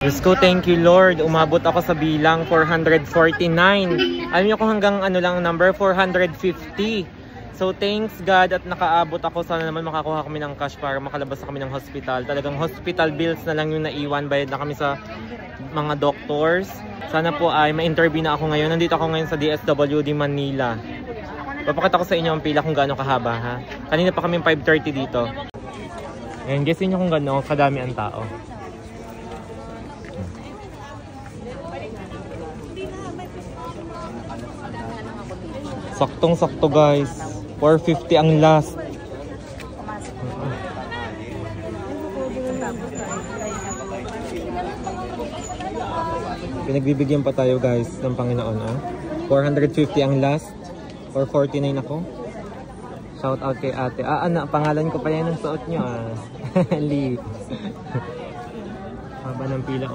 Diyos ko, thank you Lord. Umabot ako sa bilang 449. Alam niyo kung hanggang ano lang number, 450. So thanks God at nakaabot ako. Sana naman makakuha kami ng cash para makalabas na kami ng hospital. Talagang hospital bills na lang yung naiwan. Bayad na kami sa mga doctors. Sana po ay ma-interview na ako ngayon. Nandito ako ngayon sa DSWD Manila. Papakita ko sa inyo ang pila kung gaano kahaba ha. Kanina pa kami 5:30 dito. Ayan, guess niyo kung gaano kadami ang tao. Saktong-sakto guys. 450 ang last. Pinagbibigyan pa tayo guys ng Panginoon. 450 ang last. 449 ako. Shout out kay ate. Anak, pangalan ko pa yan ang suot nyo Lee. Haba ng pila